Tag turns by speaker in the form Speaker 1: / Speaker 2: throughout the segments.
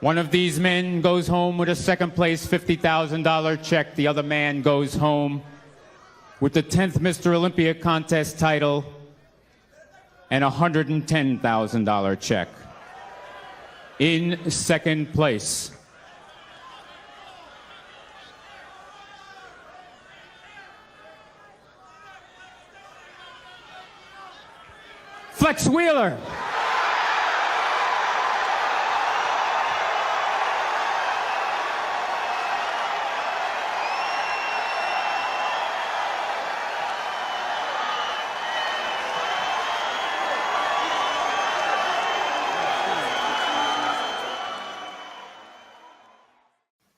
Speaker 1: One of these men goes home with a second place $50,000 check. The other man goes home with the 10th Mr. Olympia contest title and a $110,000 check. In second place, Flex Wheeler.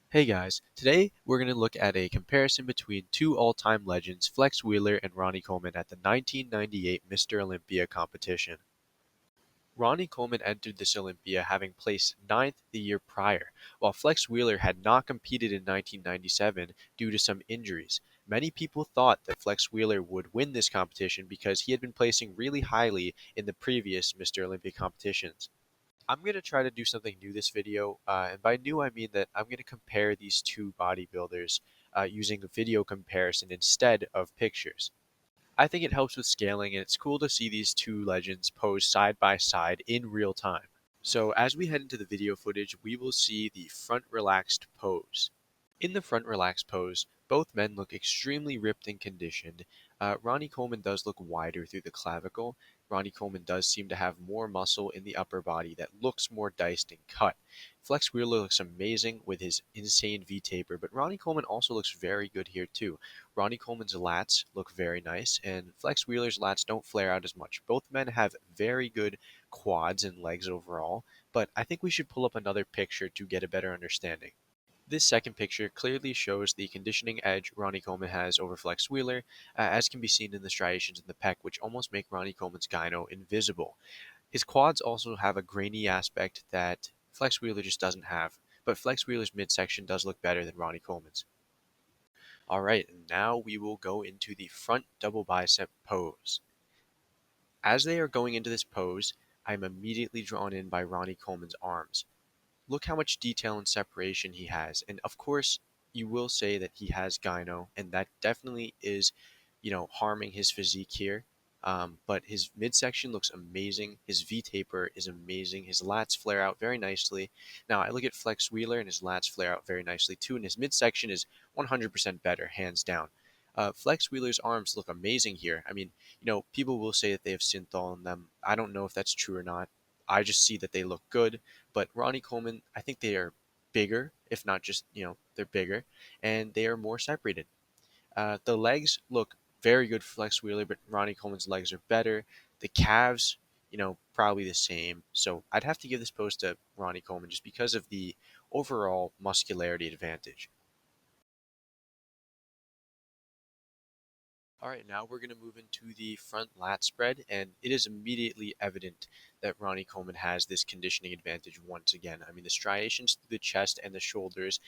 Speaker 2: Hey guys, today we're going to look at a comparison between two all-time legends, Flex Wheeler and Ronnie Coleman, at the 1998 Mr. Olympia competition. Ronnie Coleman entered this Olympia having placed 9th the year prior, while Flex Wheeler had not competed in 1997 due to some injuries. Many people thought that Flex Wheeler would win this competition because he had been placing really highly in the previous Mr. Olympia competitions. I'm going to try to do something new this video, and by new I mean that I'm going to compare these two bodybuilders using a video comparison instead of pictures. I think it helps with scaling, and it's cool to see these two legends pose side by side in real time. So as we head into the video footage, we will see the front relaxed pose. In the front relaxed pose, both men look extremely ripped and conditioned. Ronnie Coleman does look wider through the clavicle. Ronnie Coleman does seem to have more muscle in the upper body that looks more diced and cut. Flex Wheeler looks amazing with his insane V-taper, but Ronnie Coleman also looks very good here too. Ronnie Coleman's lats look very nice, and Flex Wheeler's lats don't flare out as much. Both men have very good quads and legs overall, but I think we should pull up another picture to get a better understanding. This second picture clearly shows the conditioning edge Ronnie Coleman has over Flex Wheeler, as can be seen in the striations in the pec, which almost make Ronnie Coleman's gyno invisible. His quads also have a grainy aspect that Flex Wheeler just doesn't have, but Flex Wheeler's midsection does look better than Ronnie Coleman's. Alright, now we will go into the front double bicep pose. As they are going into this pose, I'm immediately drawn in by Ronnie Coleman's arms. Look how much detail and separation he has. And of course, you will say that he has gyno, and that definitely is, harming his physique here. But his midsection looks amazing. His V-taper is amazing. His lats flare out very nicely. Now, I look at Flex Wheeler, and his lats flare out very nicely too, and his midsection is 100% better, hands down. Flex Wheeler's arms look amazing here. I mean, people will say that they have synthol in them. I don't know if that's true or not. I just see that they look good. But Ronnie Coleman, I think they are bigger, if not just, they're bigger, and they are more separated. The legs look very good for Flex Wheeler, but Ronnie Coleman's legs are better. The calves, probably the same. So I'd have to give this pose to Ronnie Coleman just because of the overall muscularity advantage. Alright, now we're going to move into the front lat spread, and it is immediately evident that Ronnie Coleman has this conditioning advantage once again. I mean, the striations through the chest and the shoulders,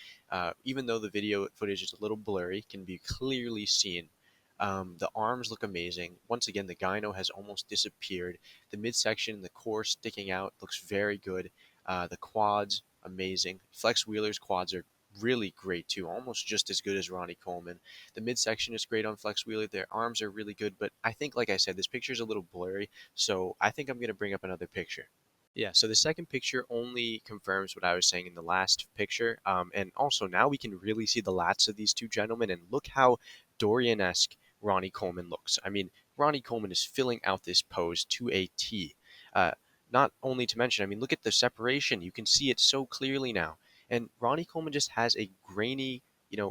Speaker 2: even though the video footage is a little blurry, can be clearly seen. The arms look amazing. Once again, the gyno has almost disappeared. The midsection, the core sticking out looks very good. The quads, amazing. Flex Wheeler's quads are really great too, almost just as good as Ronnie Coleman. The midsection is great on Flex Wheeler. Their arms are really good, but I think, like I said, this picture is a little blurry, so I think I'm going to bring up another picture. Yeah, so the second picture only confirms what I was saying in the last picture, and also now we can really see the lats of these two gentlemen, and look how Dorian-esque Ronnie Coleman looks. I mean, Ronnie Coleman is filling out this pose to a T. Not only to mention, I mean, look at the separation. You can see it so clearly now. And Ronnie Coleman just has a grainy,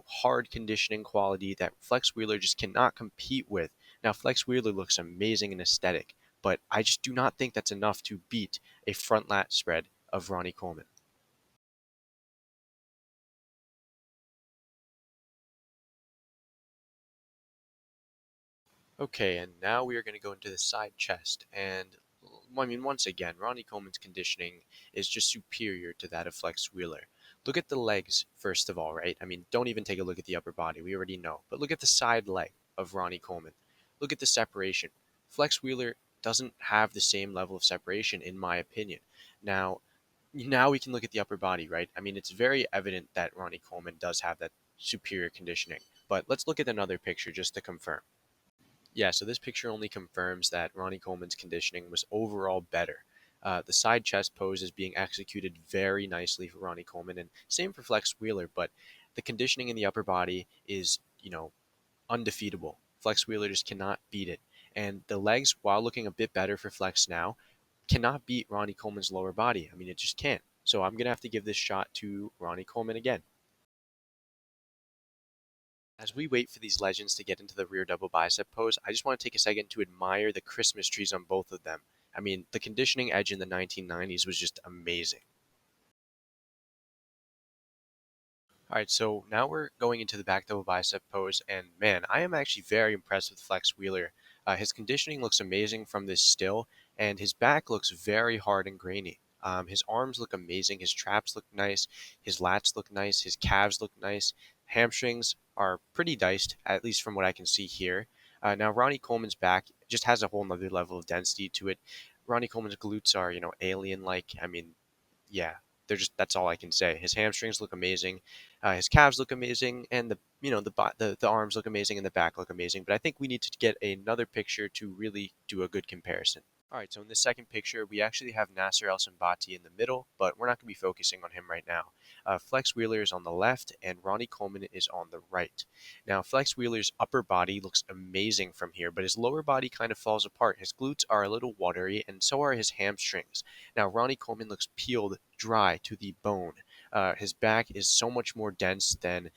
Speaker 2: hard conditioning quality that Flex Wheeler just cannot compete with. Now, Flex Wheeler looks amazing and aesthetic, but I just do not think that's enough to beat a front lat spread of Ronnie Coleman. Okay, and now we are going to go into the side chest, and I mean, once again, Ronnie Coleman's conditioning is just superior to that of Flex Wheeler. Look at the legs, first of all, right? I mean, don't even take a look at the upper body. We already know. But look at the side leg of Ronnie Coleman. Look at the separation. Flex Wheeler doesn't have the same level of separation, in my opinion. Now, Now we can look at the upper body, right? I mean, it's very evident that Ronnie Coleman does have that superior conditioning. But let's look at another picture just to confirm. Yeah, so this picture only confirms that Ronnie Coleman's conditioning was overall better. The side chest pose is being executed very nicely for Ronnie Coleman, and same for Flex Wheeler, but the conditioning in the upper body is, undefeatable. Flex Wheeler just cannot beat it. And the legs, while looking a bit better for Flex now, cannot beat Ronnie Coleman's lower body. I mean, it just can't. So I'm going to have to give this shot to Ronnie Coleman again. As we wait for these legends to get into the rear double bicep pose, I just want to take a second to admire the Christmas trees on both of them. I mean, the conditioning edge in the 1990s was just amazing. All right, so now we're going into the back double bicep pose, and man, I am actually very impressed with Flex Wheeler. His conditioning looks amazing from this still, and his back looks very hard and grainy. His arms look amazing, his traps look nice, his lats look nice, his calves look nice, hamstrings are pretty diced, at least from what I can see here. Now, Ronnie Coleman's back just has a whole nother level of density to it. Ronnie Coleman's glutes are, alien-like. I mean, yeah, they're just that's all I can say. His hamstrings look amazing, his calves look amazing, and the arms look amazing and the back look amazing. But I think we need to get another picture to really do a good comparison. All right, so in this second picture, we actually have Nasser El Sambati in the middle, but we're not going to be focusing on him right now. Flex Wheeler is on the left, and Ronnie Coleman is on the right. Now, Flex Wheeler's upper body looks amazing from here, but his lower body kind of falls apart. His glutes are a little watery, and so are his hamstrings. Now, Ronnie Coleman looks peeled dry to the bone. His back is so much more dense than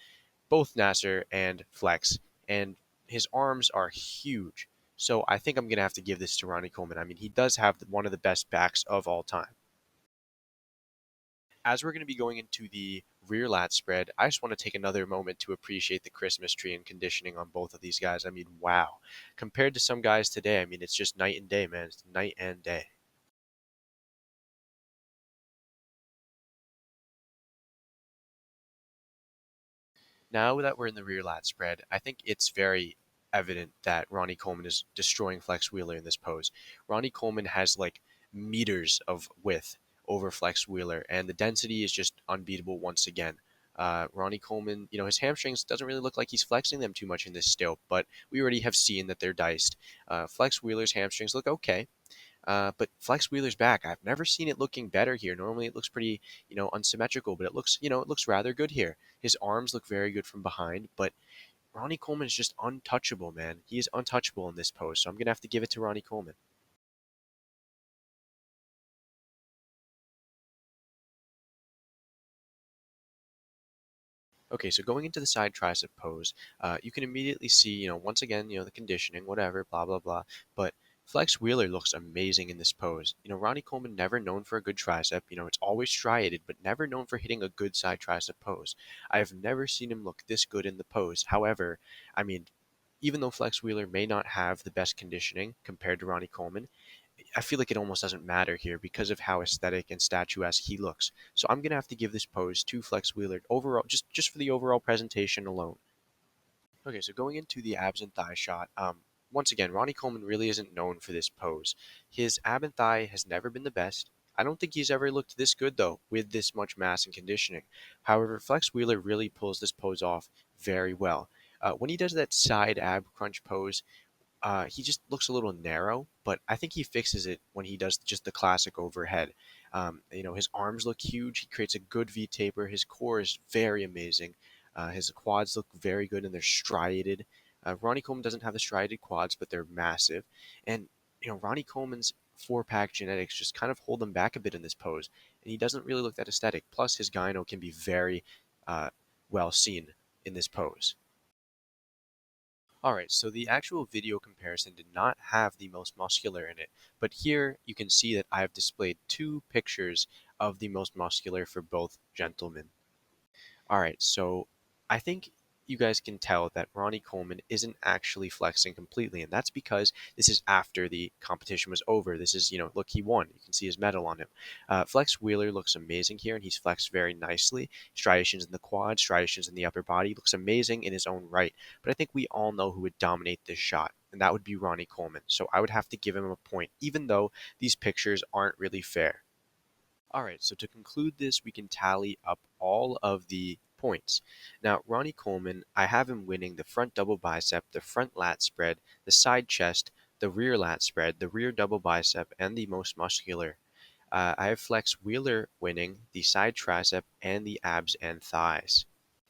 Speaker 2: both Nasser and Flex, and his arms are huge. So I think I'm going to have to give this to Ronnie Coleman. I mean, he does have one of the best backs of all time. As we're going to be going into the rear lat spread, I just want to take another moment to appreciate the Christmas tree and conditioning on both of these guys. I mean, wow. Compared to some guys today, I mean, it's just night and day, man. It's night and day. Now that we're in the rear lat spread, I think it's very evident that Ronnie Coleman is destroying Flex Wheeler in this pose. Ronnie Coleman has like meters of width over Flex Wheeler, and the density is just unbeatable once again. Ronnie Coleman, his hamstrings doesn't really look like he's flexing them too much in this still, but we already have seen that they're diced. Flex Wheeler's hamstrings look okay. But Flex Wheeler's back, I've never seen it looking better here. Normally it looks pretty, unsymmetrical, but it looks rather good here. His arms look very good from behind, but Ronnie Coleman is just untouchable, man. He is untouchable in this pose, so I'm gonna have to give it to Ronnie Coleman. Okay, so going into the side tricep pose, you can immediately see, once again, the conditioning, whatever, blah, blah, blah. But Flex Wheeler looks amazing in this pose. Ronnie Coleman never known for a good tricep. It's always striated, but never known for hitting a good side tricep pose. I have never seen him look this good in the pose. However, I mean, even though Flex Wheeler may not have the best conditioning compared to Ronnie Coleman, I feel like it almost doesn't matter here because of how aesthetic and statuesque he looks. So I'm gonna have to give this pose to Flex Wheeler overall, just for the overall presentation alone. Okay, so going into the abs and thigh shot, once again, Ronnie Coleman really isn't known for this pose. His ab and thigh has never been the best. I don't think he's ever looked this good though, with this much mass and conditioning. However, Flex Wheeler really pulls this pose off very well. When he does that side ab crunch pose, he just looks a little narrow, but I think he fixes it when he does just the classic overhead. His arms look huge. He creates a good V taper. His core is very amazing. His quads look very good and they're striated. Ronnie Coleman doesn't have the striated quads, but they're massive. And Ronnie Coleman's four-pack genetics just kind of hold him back a bit in this pose, and he doesn't really look that aesthetic. Plus, his gyno can be very uh, well seen in this pose. Alright, so the actual video comparison did not have the most muscular in it, but here you can see that I have displayed two pictures of the most muscular for both gentlemen. All right, so I think you guys can tell that Ronnie Coleman isn't actually flexing completely, and that's because this is after the competition was over. This is, look, he won. You can see his medal on him. Flex Wheeler looks amazing here, and he's flexed very nicely. Striations in the quad, striations in the upper body. Looks amazing in his own right. But I think we all know who would dominate this shot, and that would be Ronnie Coleman. So I would have to give him a point, even though these pictures aren't really fair. Alright, so to conclude this, we can tally up all of the points. Now, Ronnie Coleman, I have him winning the front double bicep, the front lat spread, the side chest, the rear lat spread, the rear double bicep, and the most muscular. I have Flex Wheeler winning the side tricep and the abs and thighs.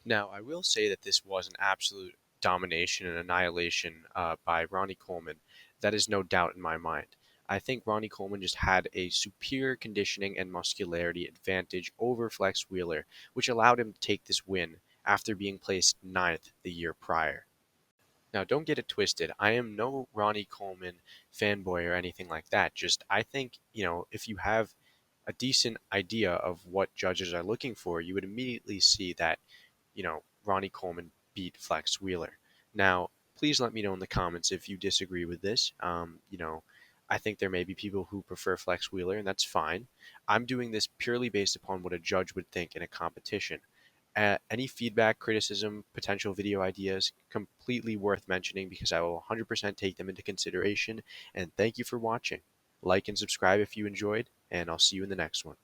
Speaker 2: Now, I will say that this was an absolute domination and annihilation by Ronnie Coleman. That is no doubt in my mind. I think Ronnie Coleman just had a superior conditioning and muscularity advantage over Flex Wheeler, which allowed him to take this win after being placed ninth the year prior. Now, don't get it twisted. I am no Ronnie Coleman fanboy or anything like that. Just, I think, if you have a decent idea of what judges are looking for, you would immediately see that Ronnie Coleman beat Flex Wheeler. Now, please let me know in the comments if you disagree with this. I think there may be people who prefer Flex Wheeler, and that's fine. I'm doing this purely based upon what a judge would think in a competition. Any feedback, criticism, potential video ideas, completely worth mentioning because I will 100% take them into consideration. And thank you for watching. Like and subscribe if you enjoyed, and I'll see you in the next one.